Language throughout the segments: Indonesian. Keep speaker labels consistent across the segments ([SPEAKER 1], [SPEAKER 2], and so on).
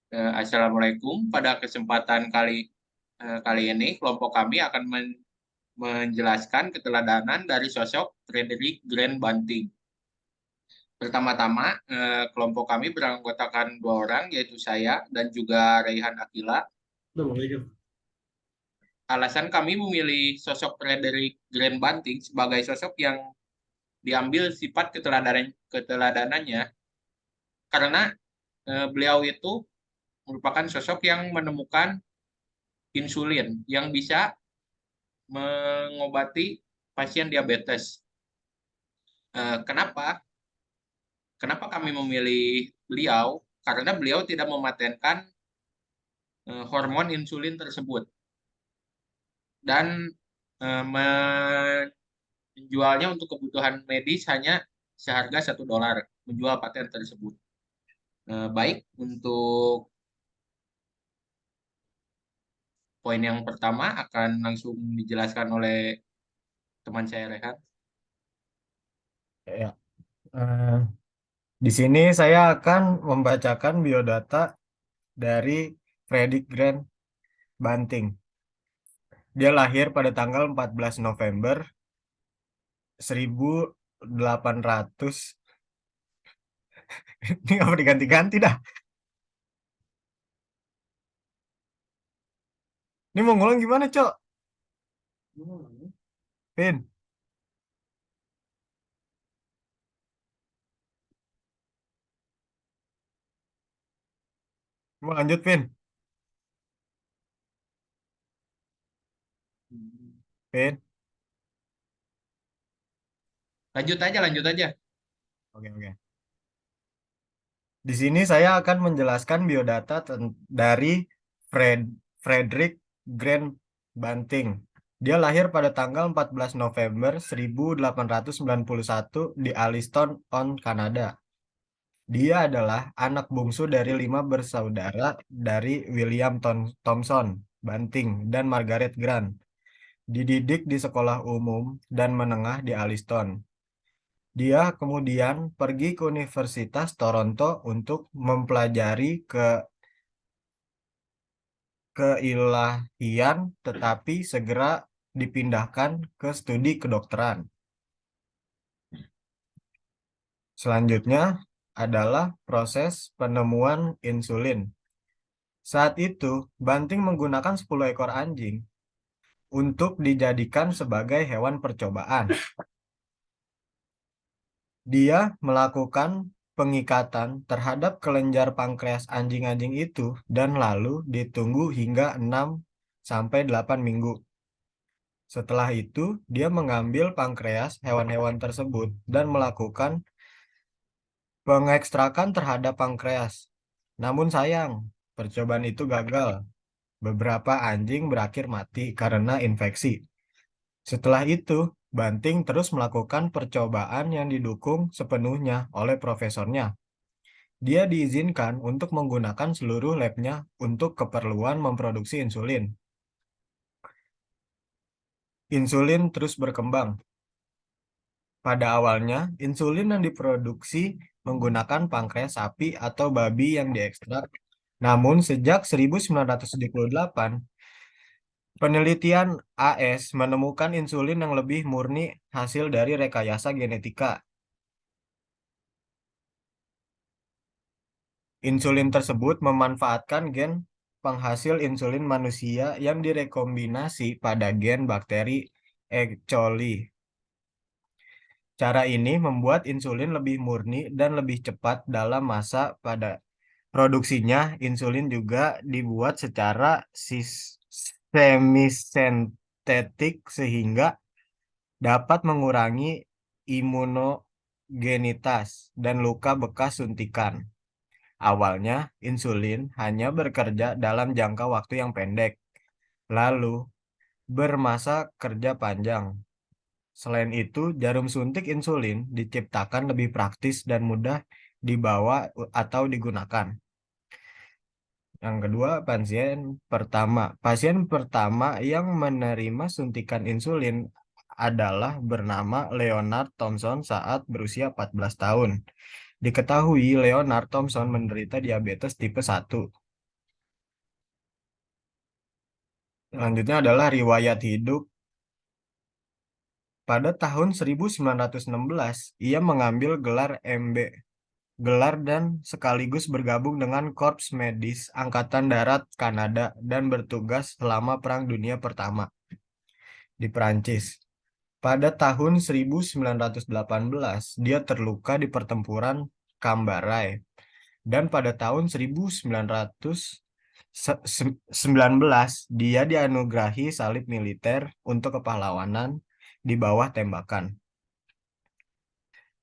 [SPEAKER 1] Assalamualaikum. Pada kesempatan kali ini, kelompok kami akan menjelaskan keteladanan dari sosok Frederick Grant Banting. Pertama-tama, kelompok kami beranggotakan dua orang, yaitu saya dan juga Raihan Akila.
[SPEAKER 2] Udah mulai kan?
[SPEAKER 1] Alasan kami memilih sosok Frederick Grant Banting sebagai sosok yang diambil sifat keteladanannya, karena beliau itu merupakan sosok yang menemukan insulin yang bisa mengobati pasien diabetes. Kenapa? Kenapa kami memilih beliau? Karena beliau tidak mematenkan hormon insulin tersebut dan menjualnya untuk kebutuhan medis hanya seharga $1 menjual paten tersebut. Baik, untuk poin yang pertama akan langsung dijelaskan oleh teman saya Rehan.
[SPEAKER 2] Ya. Eh, di sini saya akan membacakan biodata dari Fredrik Grant Banting. Dia lahir pada tanggal 14 November 1800. Ini apa diganti-ganti dah? Ini mau ngulang gimana, Cok? Vin, mau lanjut, Vin? Vin?
[SPEAKER 1] Lanjut aja.
[SPEAKER 2] Oke, oke. Di sini saya akan menjelaskan biodata dari Frederick Grant Banting. Dia lahir pada tanggal 14 November 1891 di Alliston, Kanada. Dia adalah anak bungsu dari 5 bersaudara dari William Thomson Banting dan Margaret Grant. Dididik di sekolah umum dan menengah di Alliston. Dia kemudian pergi ke Universitas Toronto untuk mempelajari keilahian, tetapi segera dipindahkan ke studi kedokteran. Selanjutnya adalah proses penemuan insulin. Saat itu, Banting menggunakan 10 ekor anjing untuk dijadikan sebagai hewan percobaan. Dia melakukan pengikatan terhadap kelenjar pankreas anjing-anjing itu dan lalu ditunggu hingga 6 sampai 8 minggu. Setelah itu, dia mengambil pankreas hewan-hewan tersebut dan melakukan pengekstrakan terhadap pankreas. Namun sayang, percobaan itu gagal. Beberapa anjing berakhir mati karena infeksi. Setelah itu, Banting terus melakukan percobaan yang didukung sepenuhnya oleh profesornya. Dia diizinkan untuk menggunakan seluruh labnya untuk keperluan memproduksi insulin. Insulin terus berkembang. Pada awalnya, insulin yang diproduksi menggunakan pankreas sapi atau babi yang diekstrak. Namun sejak 1978, penelitian AS menemukan insulin yang lebih murni hasil dari rekayasa genetika. Insulin tersebut memanfaatkan gen penghasil insulin manusia yang direkombinasi pada gen bakteri E. coli. Cara ini membuat insulin lebih murni dan lebih cepat dalam masa pada produksinya. Insulin juga dibuat secara semisintetik sehingga dapat mengurangi imunogenitas dan luka bekas suntikan. Awalnya, insulin hanya bekerja dalam jangka waktu yang pendek, lalu bermasa kerja panjang. Selain itu, jarum suntik insulin diciptakan lebih praktis dan mudah dibawa atau digunakan. Yang kedua, pasien pertama yang menerima suntikan insulin adalah bernama Leonard Thompson saat berusia 14 tahun. Diketahui Leonard Thompson menderita diabetes tipe 1. Selanjutnya adalah riwayat hidup. Pada tahun 1916, ia mengambil gelar MB, gelar dan sekaligus bergabung dengan Korps Medis Angkatan Darat Kanada dan bertugas selama Perang Dunia Pertama di Prancis. Pada tahun 1918, dia terluka di pertempuran Cambrai. Dan pada tahun 1919, dia dianugerahi salib militer untuk kepahlawanan di bawah tembakan.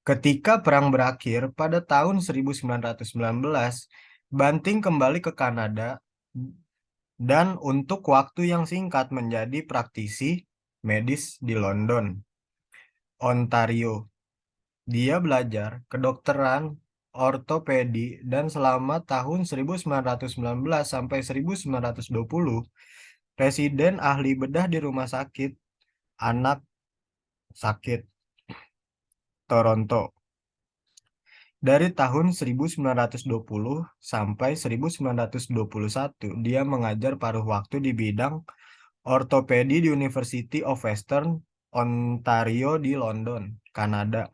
[SPEAKER 2] Ketika perang berakhir pada tahun 1919, Banting kembali ke Kanada dan untuk waktu yang singkat menjadi praktisi medis di London, Ontario. Dia belajar kedokteran ortopedi dan selama tahun 1919 sampai 1920, residen ahli bedah di Rumah Sakit Anak Sakit Toronto. Dari tahun 1920 sampai 1921, dia mengajar paruh waktu di bidang ortopedi di University of Western Ontario di London, Kanada.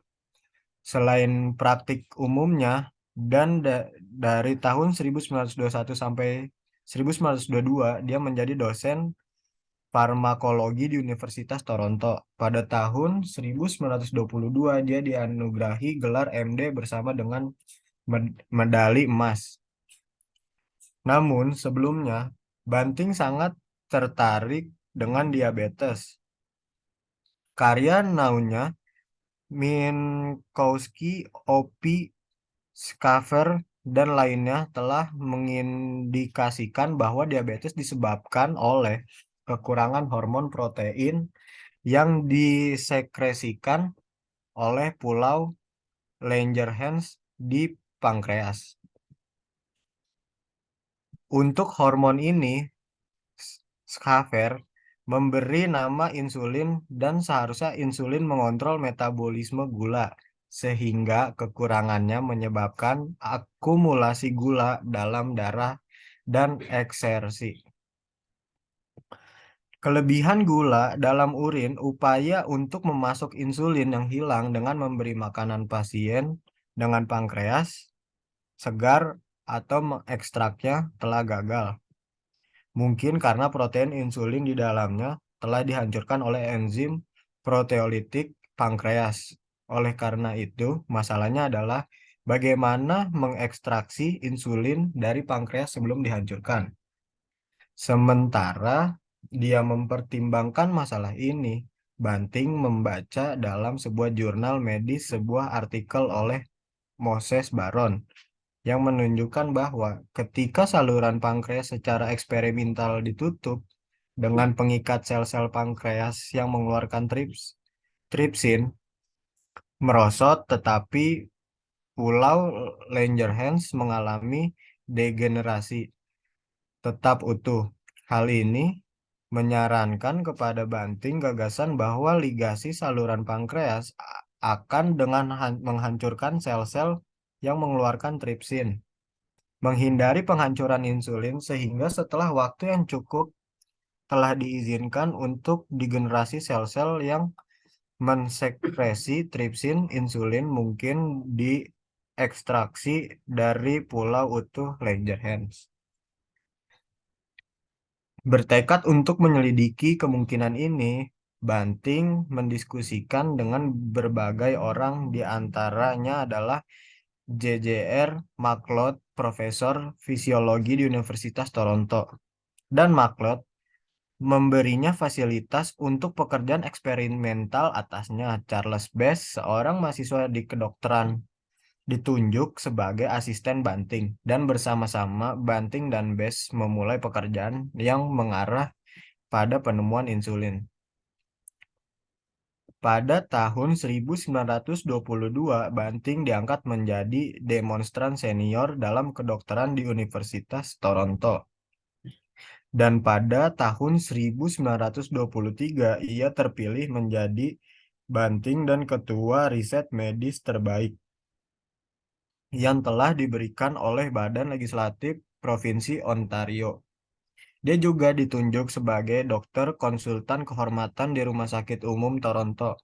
[SPEAKER 2] Selain praktik umumnya, dan dari tahun 1921 sampai 1922, dia menjadi dosen farmakologi di Universitas Toronto. Pada tahun 1922, dia dianugerahi gelar MD bersama dengan medali emas. Namun, sebelumnya, Banting sangat tertarik dengan diabetes. Karya naunya Minkowski, Opie, Schaeffer, dan lainnya telah mengindikasikan bahwa diabetes disebabkan oleh kekurangan hormon protein yang disekresikan oleh pulau Langerhans di pankreas. Untuk hormon ini, Schaeffer memberi nama insulin dan seharusnya insulin mengontrol metabolisme gula, sehingga kekurangannya menyebabkan akumulasi gula dalam darah dan eksersi. Kelebihan gula dalam urin upaya untuk memasuk insulin yang hilang dengan memberi makanan pasien dengan pankreas segar atau mengekstraknya telah gagal. Mungkin karena protein insulin di dalamnya telah dihancurkan oleh enzim proteolitik pankreas. Oleh karena itu, masalahnya adalah bagaimana mengekstraksi insulin dari pankreas sebelum dihancurkan. Sementara dia mempertimbangkan masalah ini, Banting membaca dalam sebuah jurnal medis sebuah artikel oleh Moses Baron yang menunjukkan bahwa ketika saluran pankreas secara eksperimental ditutup dengan pengikat sel-sel pankreas yang mengeluarkan tripsin merosot, tetapi pulau Langerhans mengalami degenerasi tetap utuh. Hal ini menyarankan kepada Banting gagasan bahwa ligasi saluran pankreas akan dengan menghancurkan sel-sel yang mengeluarkan tripsin, menghindari penghancuran insulin sehingga setelah waktu yang cukup telah diizinkan untuk digenerasi sel-sel yang mensekresi tripsin. Insulin mungkin diekstraksi dari pulau utuh Langerhans. Bertekad untuk menyelidiki kemungkinan ini, Banting mendiskusikan dengan berbagai orang, di antaranya adalah JJR McLeod, profesor fisiologi di Universitas Toronto. Dan McLeod memberinya fasilitas untuk pekerjaan eksperimental atasnya. Charles Best, seorang mahasiswa di kedokteran, ditunjuk sebagai asisten Banting, dan bersama-sama Banting dan Best memulai pekerjaan yang mengarah pada penemuan insulin. Pada tahun 1922, Banting diangkat menjadi demonstran senior dalam kedokteran di Universitas Toronto. Dan pada tahun 1923, ia terpilih menjadi Banting dan ketua riset medis terbaik yang telah diberikan oleh Badan Legislatif Provinsi Ontario. Dia juga ditunjuk sebagai dokter konsultan kehormatan di Rumah Sakit Umum Toronto,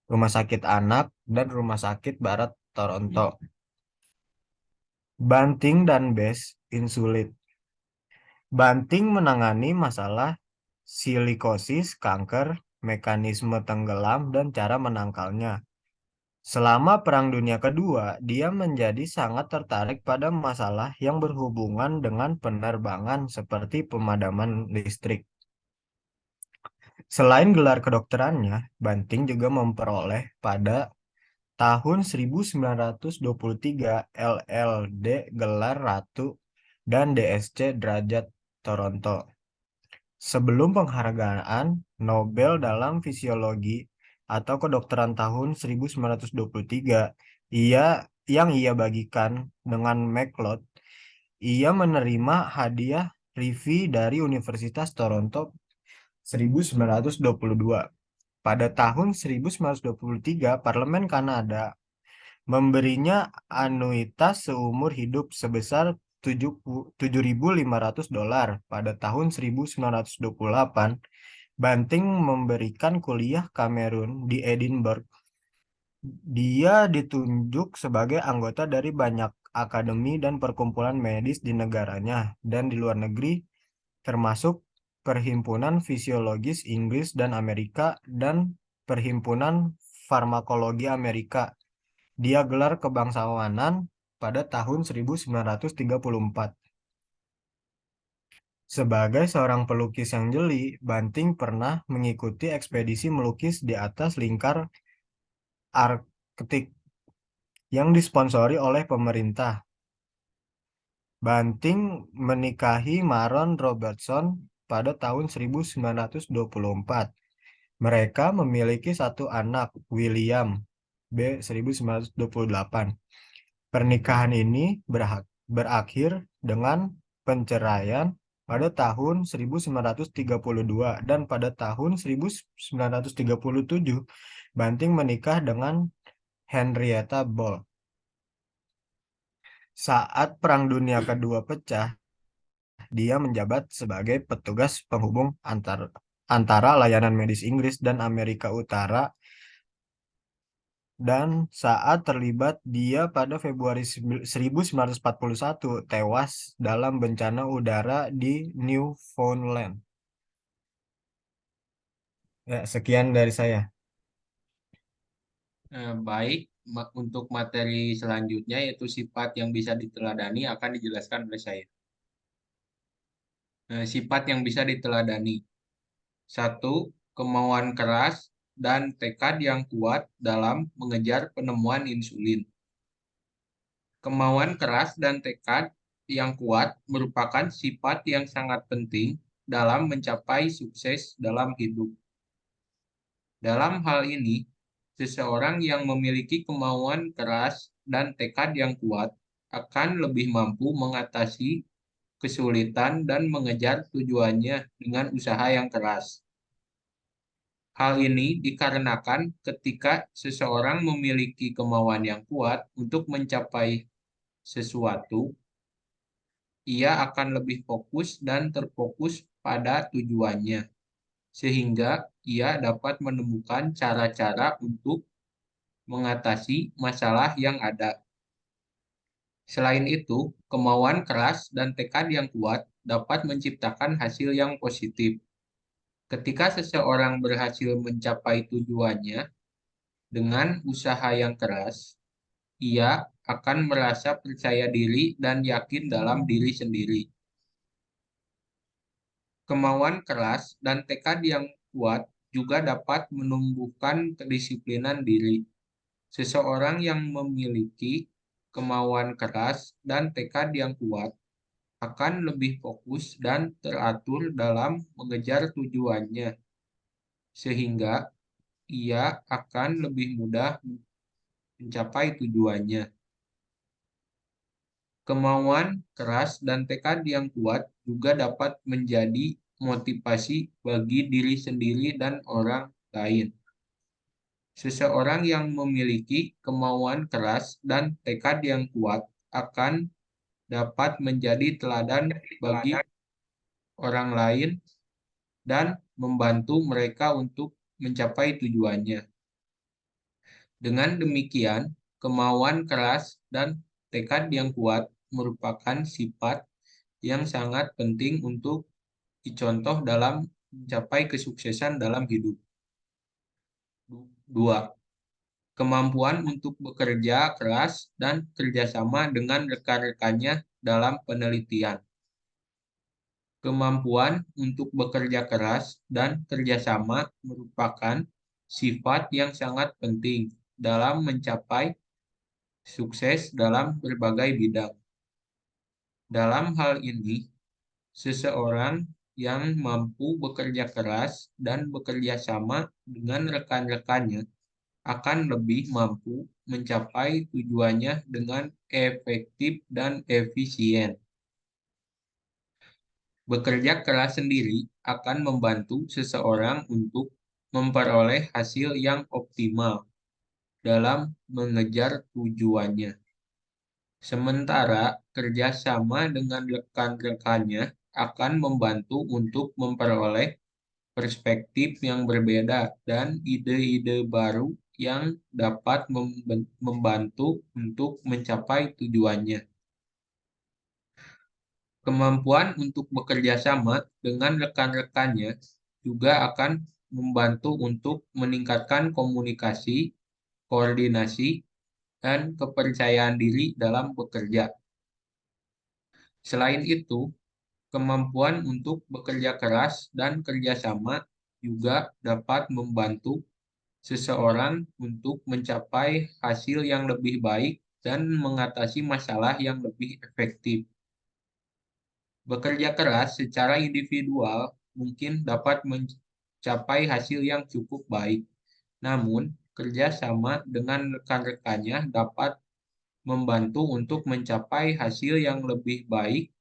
[SPEAKER 2] Rumah Sakit Anak, dan Rumah Sakit Barat Toronto. Banting dan Base insulit. Banting menangani masalah silikosis, kanker, mekanisme tenggelam, dan cara menangkalnya. Selama Perang Dunia Kedua, dia menjadi sangat tertarik pada masalah yang berhubungan dengan penerbangan seperti pemadaman listrik. Selain gelar kedokterannya, Banting juga memperoleh pada tahun 1923 LLD gelar Ratu dan DSC derajat Toronto. Sebelum penghargaan Nobel dalam fisiologi atau kedokteran tahun 1923, ia bagikan dengan McLeod, ia menerima hadiah Rivi dari Universitas Toronto 1922. Pada tahun 1923, Parlemen Kanada memberinya anuitas seumur hidup sebesar $7.500. Pada tahun 1928, Banting memberikan kuliah Kamerun di Edinburgh. Dia ditunjuk sebagai anggota dari banyak akademi dan perkumpulan medis di negaranya dan di luar negeri, termasuk Perhimpunan Fisiologis Inggris dan Amerika dan Perhimpunan Farmakologi Amerika. Dia gelar kebangsawanan pada tahun 1934. Sebagai seorang pelukis yang jeli, Banting pernah mengikuti ekspedisi melukis di atas lingkar Arktik yang disponsori oleh pemerintah. Banting menikahi Maron Robertson pada tahun 1924. Mereka memiliki satu anak, William B. 1928. Pernikahan ini berakhir dengan penceraian pada tahun 1932 dan pada tahun 1937 Banting menikah dengan Henrietta Ball. Saat Perang Dunia Kedua pecah, dia menjabat sebagai petugas penghubung antara layanan medis Inggris dan Amerika Utara, dan saat terlibat dia pada Februari 1941 tewas dalam bencana udara di Newfoundland. Ya, sekian dari saya.
[SPEAKER 1] Baik, untuk materi selanjutnya yaitu sifat yang bisa diteladani akan dijelaskan oleh saya. Sifat yang bisa diteladani. Satu, kemauan keras dan tekad yang kuat dalam mengejar penemuan insulin. Kemauan keras dan tekad yang kuat merupakan sifat yang sangat penting dalam mencapai sukses dalam hidup. Dalam hal ini, seseorang yang memiliki kemauan keras dan tekad yang kuat akan lebih mampu mengatasi kesulitan dan mengejar tujuannya dengan usaha yang keras. Hal ini dikarenakan ketika seseorang memiliki kemauan yang kuat untuk mencapai sesuatu, ia akan lebih fokus dan terfokus pada tujuannya, sehingga ia dapat menemukan cara-cara untuk mengatasi masalah yang ada. Selain itu, kemauan keras dan tekad yang kuat dapat menciptakan hasil yang positif. Ketika seseorang berhasil mencapai tujuannya dengan usaha yang keras, ia akan merasa percaya diri dan yakin dalam diri sendiri. Kemauan keras dan tekad yang kuat juga dapat menumbuhkan kedisiplinan diri. Seseorang yang memiliki kemauan keras dan tekad yang kuat akan lebih fokus dan teratur dalam mengejar tujuannya, sehingga ia akan lebih mudah mencapai tujuannya. Kemauan keras dan tekad yang kuat juga dapat menjadi motivasi bagi diri sendiri dan orang lain. Seseorang yang memiliki kemauan keras dan tekad yang kuat akan dapat menjadi teladan bagi orang lain dan membantu mereka untuk mencapai tujuannya. Dengan demikian, kemauan keras dan tekad yang kuat merupakan sifat yang sangat penting untuk dicontoh dalam mencapai kesuksesan dalam hidup. 2. Kemampuan untuk bekerja keras dan kerjasama dengan rekan-rekannya dalam penelitian. Kemampuan untuk bekerja keras dan kerjasama merupakan sifat yang sangat penting dalam mencapai sukses dalam berbagai bidang. Dalam hal ini, seseorang yang mampu bekerja keras dan bekerja sama dengan rekan-rekannya akan lebih mampu mencapai tujuannya dengan efektif dan efisien. Bekerja keras sendiri akan membantu seseorang untuk memperoleh hasil yang optimal dalam mengejar tujuannya. Sementara kerjasama dengan rekan-rekannya akan membantu untuk memperoleh perspektif yang berbeda dan ide-ide baru yang dapat membantu untuk mencapai tujuannya. Kemampuan untuk bekerja sama dengan rekan-rekannya juga akan membantu untuk meningkatkan komunikasi, koordinasi, dan kepercayaan diri dalam bekerja. Selain itu, kemampuan untuk bekerja keras dan kerjasama juga dapat membantu seseorang untuk mencapai hasil yang lebih baik dan mengatasi masalah yang lebih efektif. Bekerja keras secara individual mungkin dapat mencapai hasil yang cukup baik, namun kerja sama dengan rekan-rekannya dapat membantu untuk mencapai hasil yang lebih baik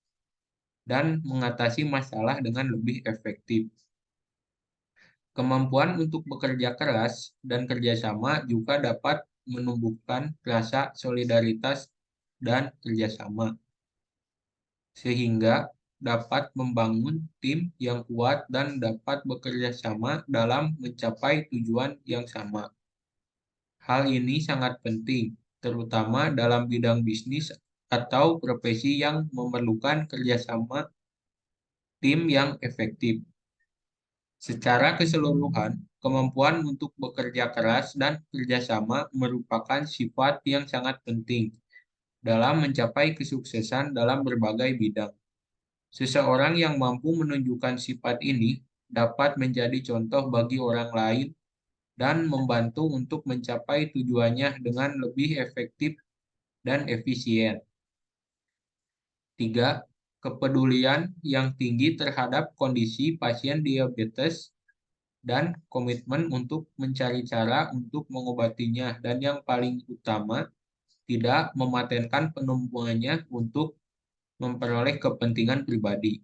[SPEAKER 1] dan mengatasi masalah dengan lebih efektif. Kemampuan untuk bekerja keras dan kerjasama juga dapat menumbuhkan rasa solidaritas dan kerjasama, sehingga dapat membangun tim yang kuat dan dapat bekerja sama dalam mencapai tujuan yang sama. Hal ini sangat penting, terutama dalam bidang bisnis atau profesi yang memerlukan kerjasama tim yang efektif. Secara keseluruhan, kemampuan untuk bekerja keras dan kerjasama merupakan sifat yang sangat penting dalam mencapai kesuksesan dalam berbagai bidang. Seseorang yang mampu menunjukkan sifat ini dapat menjadi contoh bagi orang lain dan membantu untuk mencapai tujuannya dengan lebih efektif dan efisien. 3. Kepedulian yang tinggi terhadap kondisi pasien diabetes dan komitmen untuk mencari cara untuk mengobatinya, dan yang paling utama, tidak mematenkan penemuannya untuk memperoleh kepentingan pribadi.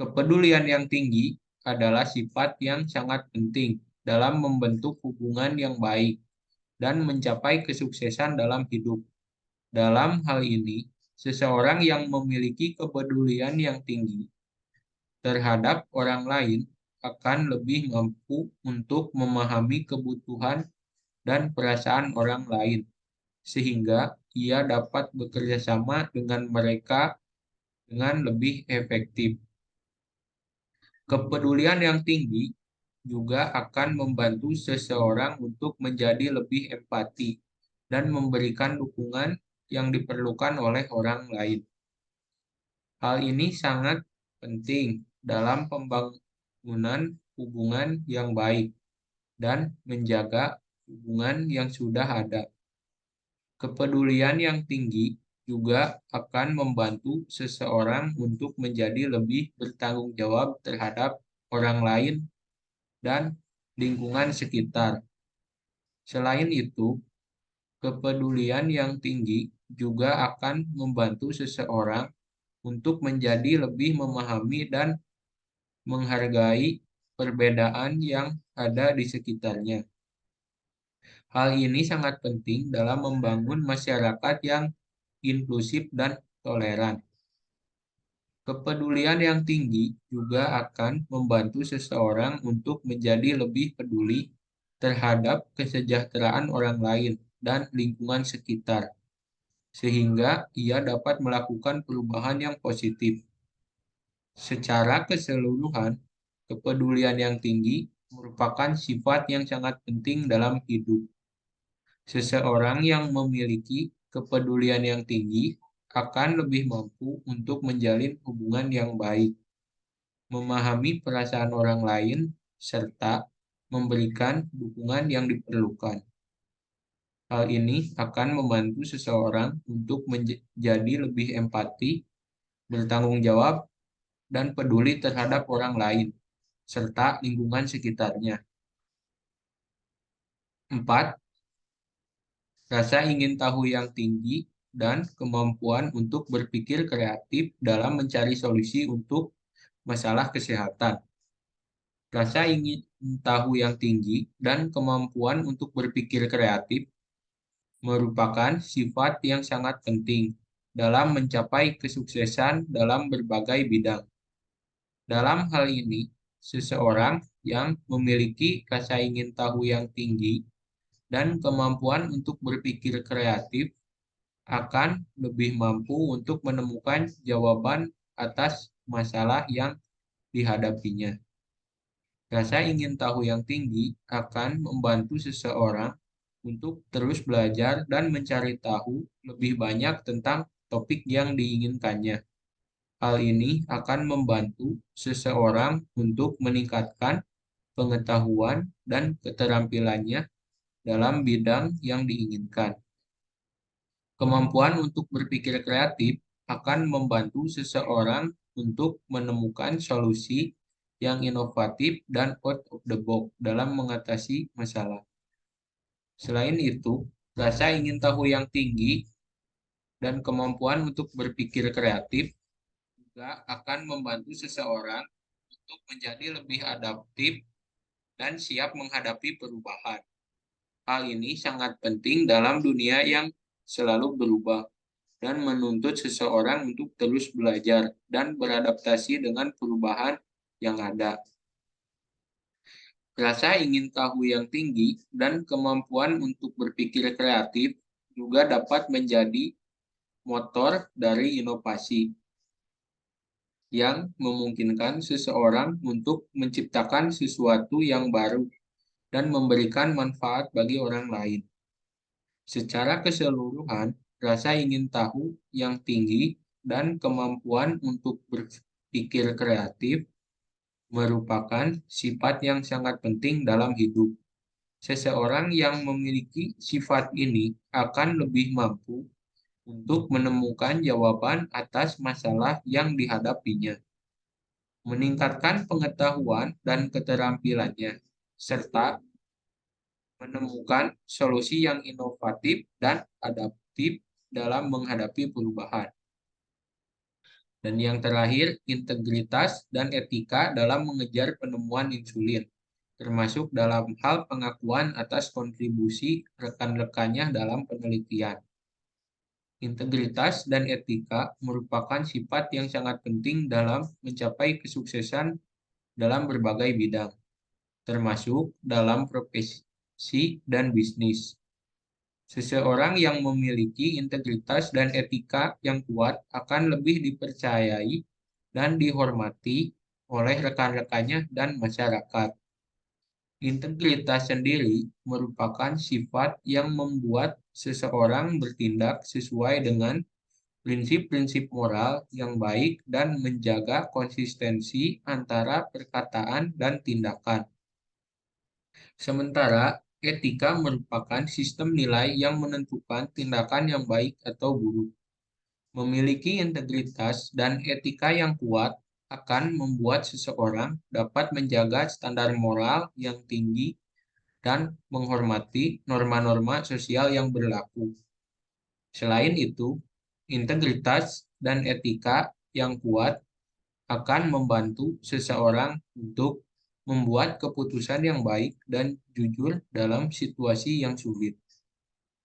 [SPEAKER 1] Kepedulian yang tinggi adalah sifat yang sangat penting dalam membentuk hubungan yang baik dan mencapai kesuksesan dalam hidup. Dalam hal ini, seseorang yang memiliki kepedulian yang tinggi terhadap orang lain akan lebih mampu untuk memahami kebutuhan dan perasaan orang lain, sehingga ia dapat bekerja sama dengan mereka dengan lebih efektif. Kepedulian yang tinggi juga akan membantu seseorang untuk menjadi lebih empati dan memberikan dukungan yang diperlukan oleh orang lain. Hal ini sangat penting dalam pembangunan hubungan yang baik dan menjaga hubungan yang sudah ada. Kepedulian yang tinggi juga akan membantu seseorang untuk menjadi lebih bertanggung jawab terhadap orang lain dan lingkungan sekitar. Selain itu, kepedulian yang tinggi juga akan membantu seseorang untuk menjadi lebih memahami dan menghargai perbedaan yang ada di sekitarnya. Hal ini sangat penting dalam membangun masyarakat yang inklusif dan toleran. Kepedulian yang tinggi juga akan membantu seseorang untuk menjadi lebih peduli terhadap kesejahteraan orang lain dan lingkungan sekitar, sehingga ia dapat melakukan perubahan yang positif. Secara keseluruhan, kepedulian yang tinggi merupakan sifat yang sangat penting dalam hidup. Seseorang yang memiliki kepedulian yang tinggi akan lebih mampu untuk menjalin hubungan yang baik, memahami perasaan orang lain, serta memberikan dukungan yang diperlukan. Hal ini akan membantu seseorang untuk menjadi lebih empati, bertanggung jawab, dan peduli terhadap orang lain, serta lingkungan sekitarnya. 4. Rasa ingin tahu yang tinggi dan kemampuan untuk berpikir kreatif dalam mencari solusi untuk masalah kesehatan. Rasa ingin tahu yang tinggi dan kemampuan untuk berpikir kreatif merupakan sifat yang sangat penting dalam mencapai kesuksesan dalam berbagai bidang. Dalam hal ini, seseorang yang memiliki rasa ingin tahu yang tinggi dan kemampuan untuk berpikir kreatif akan lebih mampu untuk menemukan jawaban atas masalah yang dihadapinya. Rasa ingin tahu yang tinggi akan membantu seseorang untuk terus belajar dan mencari tahu lebih banyak tentang topik yang diinginkannya. Hal ini akan membantu seseorang untuk meningkatkan pengetahuan dan keterampilannya dalam bidang yang diinginkan. Kemampuan untuk berpikir kreatif akan membantu seseorang untuk menemukan solusi yang inovatif dan out of the box dalam mengatasi masalah. Selain itu, rasa ingin tahu yang tinggi dan kemampuan untuk berpikir kreatif juga akan membantu seseorang untuk menjadi lebih adaptif dan siap menghadapi perubahan. Hal ini sangat penting dalam dunia yang selalu berubah dan menuntut seseorang untuk terus belajar dan beradaptasi dengan perubahan yang ada. Rasa ingin tahu yang tinggi dan kemampuan untuk berpikir kreatif juga dapat menjadi motor dari inovasi yang memungkinkan seseorang untuk menciptakan sesuatu yang baru dan memberikan manfaat bagi orang lain. Secara keseluruhan, rasa ingin tahu yang tinggi dan kemampuan untuk berpikir kreatif merupakan sifat yang sangat penting dalam hidup. Seseorang yang memiliki sifat ini akan lebih mampu untuk menemukan jawaban atas masalah yang dihadapinya, meningkatkan pengetahuan dan keterampilannya, serta menemukan solusi yang inovatif dan adaptif dalam menghadapi perubahan. Dan yang terakhir, integritas dan etika dalam mengejar penemuan insulin, termasuk dalam hal pengakuan atas kontribusi rekan-rekannya dalam penelitian. Integritas dan etika merupakan sifat yang sangat penting dalam mencapai kesuksesan dalam berbagai bidang, termasuk dalam profesi dan bisnis. Seseorang yang memiliki integritas dan etika yang kuat akan lebih dipercayai dan dihormati oleh rekan-rekannya dan masyarakat. Integritas sendiri merupakan sifat yang membuat seseorang bertindak sesuai dengan prinsip-prinsip moral yang baik dan menjaga konsistensi antara perkataan dan tindakan. Sementara etika merupakan sistem nilai yang menentukan tindakan yang baik atau buruk. Memiliki integritas dan etika yang kuat akan membuat seseorang dapat menjaga standar moral yang tinggi dan menghormati norma-norma sosial yang berlaku. Selain itu, integritas dan etika yang kuat akan membantu seseorang untuk membuat keputusan yang baik dan jujur dalam situasi yang sulit.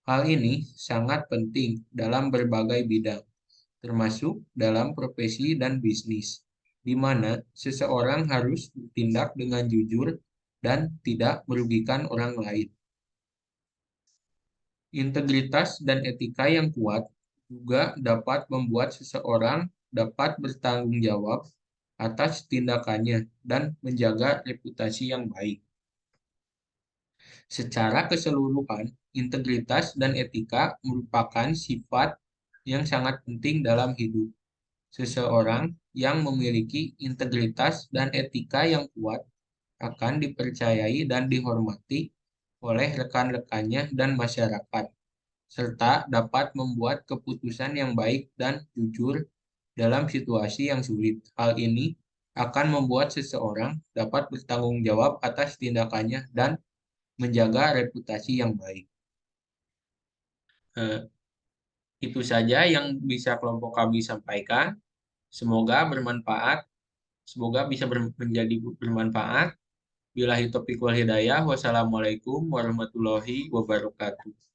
[SPEAKER 1] Hal ini sangat penting dalam berbagai bidang, termasuk dalam profesi dan bisnis, di mana seseorang harus bertindak dengan jujur dan tidak merugikan orang lain. Integritas dan etika yang kuat juga dapat membuat seseorang dapat bertanggung jawab atas tindakannya dan menjaga reputasi yang baik. Secara keseluruhan, integritas dan etika merupakan sifat yang sangat penting dalam hidup. Seseorang yang memiliki integritas dan etika yang kuat akan dipercayai dan dihormati oleh rekan-rekannya dan masyarakat, serta dapat membuat keputusan yang baik dan jujur dalam situasi yang sulit. Hal ini akan membuat seseorang dapat bertanggung jawab atas tindakannya dan menjaga reputasi yang baik. Eh, itu saja yang bisa kelompok kami sampaikan. Semoga bermanfaat. Semoga bisa menjadi bermanfaat. Billahi taufiq wal hidayah. Wassalamualaikum warahmatullahi wabarakatuh.